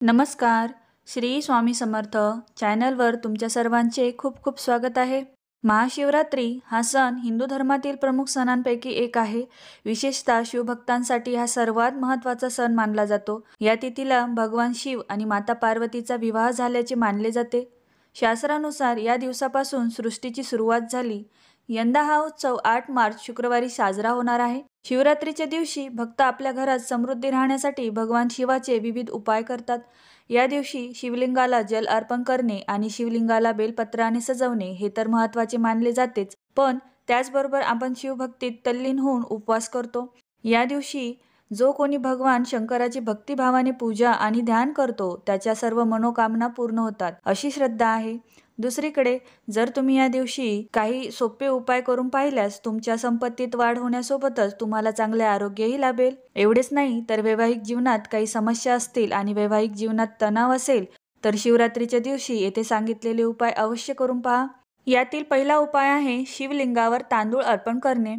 नमस्कार. श्री स्वामी समर्थ चॅनलवर तुमच्या सर्वांचे खूप खूप स्वागत आहे. महाशिवरात्री हा सण हिंदू धर्मातील प्रमुख सणांपैकी एक आहे. विशेषतः शिवभक्तांसाठी हा सर्वात महत्त्वाचा सण मानला जातो. या तिथीला भगवान शिव आणि माता पार्वतीचा विवाह झाल्याचे मानले जाते. शास्त्रानुसार या दिवसापासून सृष्टीची सुरुवात झाली. यंदा हा उत्सव 8 मार्च शुक्रवारी साजरा होणार आहे. शिवरात्रीच्या दिवशी भक्त आपल्या घरात समृद्धी राहण्यासाठी भगवान शिवाचे विविध उपाय करतात. या दिवशी शिवलिंगाला जल अर्पण करणे आणि शिवलिंगाला बेलपत्राने सजवणे हे तर महत्त्वाचे मानले जातेच, पण त्याचबरोबर आपण शिवभक्तीत तल्लीन होऊन उपवास करतो. या दिवशी जो कोणी भगवान शंकराची भक्तिभावाने पूजा आणि ध्यान करतो त्याच्या सर्व मनोकामना पूर्ण होतात, अशी श्रद्धा आहे. दुसरीकडे जर तुम्ही या दिवशी काही सोपे उपाय करून पाहिल्यास तुमच्या संपत्तीत वाढ होण्यासोबतच तुम्हाला चांगले आरोग्यही लाभेल. एवढेच नाही तर वैवाहिक जीवनात काही समस्या असतील आणि वैवाहिक जीवनात तणाव असेल तर शिवरात्रीच्या दिवशी येथे सांगितलेले उपाय अवश्य करून पहा. यातील पहिला उपाय आहे शिवलिंगावर तांदूळ अर्पण करणे.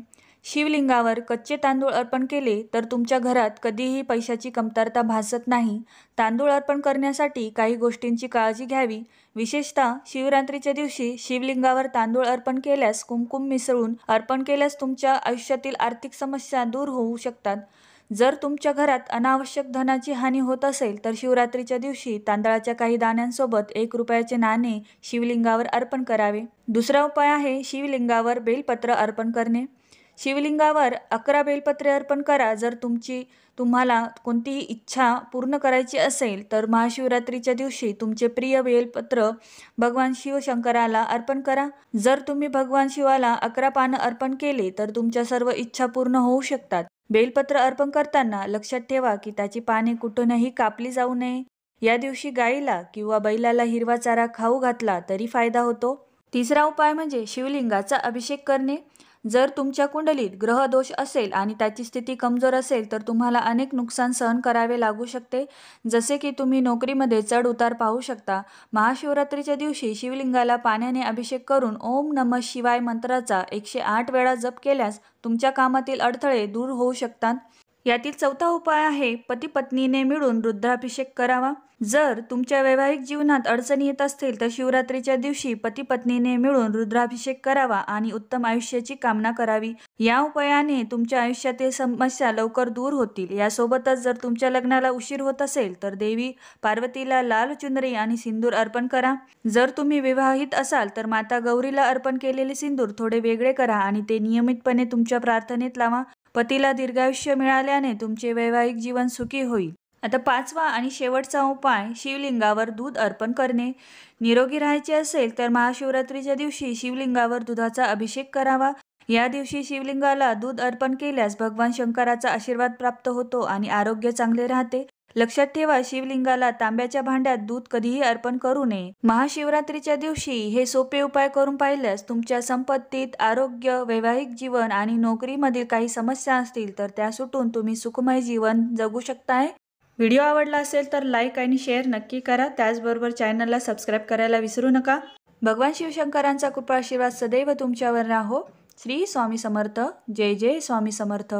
शिवलिंगावर कच्चे तांदूळ अर्पण केले तर तुमच्या घरात कधीही पैशाची कमतरता भासत नाही. तांदूळ अर्पण करण्यासाठी काही गोष्टींची काळजी घ्यावी. विशेषतः शिवरात्रीच्या दिवशी शिवलिंगावर तांदूळ अर्पण केल्यास कुंकुम मिसळून अर्पण केल्यास तुमच्या आयुष्यातील आर्थिक समस्या दूर होऊ शकतात. जर तुमच्या घरात अनावश्यक धनाची हानी होत असेल तर शिवरात्रीच्या दिवशी तांदळाच्या काही दाण्यांसोबत 1 रुपयाचे नाणे शिवलिंगावर अर्पण करावे. दुसरा उपाय आहे शिवलिंगावर बेलपत्र अर्पण करणे. शिवलिंगावर 11 बेलपत्रे अर्पण करा. जर तुम्हाला कोणतीही इच्छा पूर्ण करायची असेल तर महाशिवरात्रीच्या दिवशी तुमचे प्रिय बेलपत्र भगवान शिवशंकराला अर्पण करा. जर तुम्ही भगवान शिवाला 11 पानं अर्पण केले तर तुमच्या सर्व इच्छा पूर्ण होऊ शकतात. बेलपत्र अर्पण करताना लक्षात ठेवा की त्याची पाने कुठूनही कापली जाऊ नये. या दिवशी गाईला किंवा बैलाला हिरवा चारा खाऊ घातला तरी फायदा होतो. तिसरा उपाय म्हणजे शिवलिंगाचा अभिषेक करणे. जर तुमच्या कुंडलीत ग्रह दोष असेल आणि त्याची स्थिती कमजोर असेल तर तुम्हाला अनेक नुकसान सहन करावे लागू शकते, जसे की तुम्ही नोकरीमध्ये चढ उतार पाहू शकता. महाशिवरात्रीच्या दिवशी शिवलिंगाला पाण्याने अभिषेक करून ओम नमः शिवाय मंत्राचा 108 वेळा जप केल्यास तुमच्या कामातील अडथळे दूर होऊ शकतात. यातील चौथा उपाय आहे पती पत्नीने मिळून रुद्राभिषेक करावा. जर तुमच्या वैवाहिक जीवनात अडचणी येत असतील तर शिवरात्रीच्या दिवशी पती पत्नीने मिळून रुद्राभिषेक करावा आणि उत्तम आयुष्याची कामना करावी. या उपायाने तुमच्या आयुष्यातील समस्या लवकर दूर होतील. यासोबतच जर तुमच्या लग्नाला उशीर होत असेल तर देवी पार्वतीला लाल चुनरी आणि सिंदूर अर्पण करा. जर तुम्ही विवाहित असाल तर माता गौरीला अर्पण केलेले सिंदूर थोडे वेगळे करा आणि ते नियमितपणे तुमच्या प्रार्थनेत लावा. पतीला दीर्घायुष्य मिळाल्याने तुमचे वैवाहिक जीवन सुखी होईल. आता 5वा आणि शेवटचा उपाय शिवलिंगावर दूध अर्पण करणे. निरोगी राहायचे असेल तर महाशिवरात्रीच्या दिवशी शिवलिंगावर दुधाचा अभिषेक करावा. या दिवशी शिवलिंगाला दूध अर्पण केल्यास भगवान शंकराचा आशीर्वाद प्राप्त होतो आणि आरोग्य चांगले राहते. लक्षात ठेवा, शिवलिंगाला तांब्याच्या भांड्यात दूध कधीही अर्पण करू नये. महाशिवरात्रीच्या दिवशी हे सोपे उपाय करून पाहिल्यास तुमच्या संपत्तीत, आरोग्य, वैवाहिक जीवन आणि नोकरीमधील काही समस्या असतील तर त्या सुटून तुम्ही सुखमय जीवन जगू शकताय. व्हिडिओ आवडला असेल तर लाईक आणि शेअर नक्की करा. त्याचबरोबर चॅनलला सबस्क्राईब करायला विसरू नका. भगवान शिवशंकरांचा कृपा आशीर्वाद सदैव तुमच्यावर राहो. श्री स्वामी समर्थ. जय जय स्वामी समर्थ.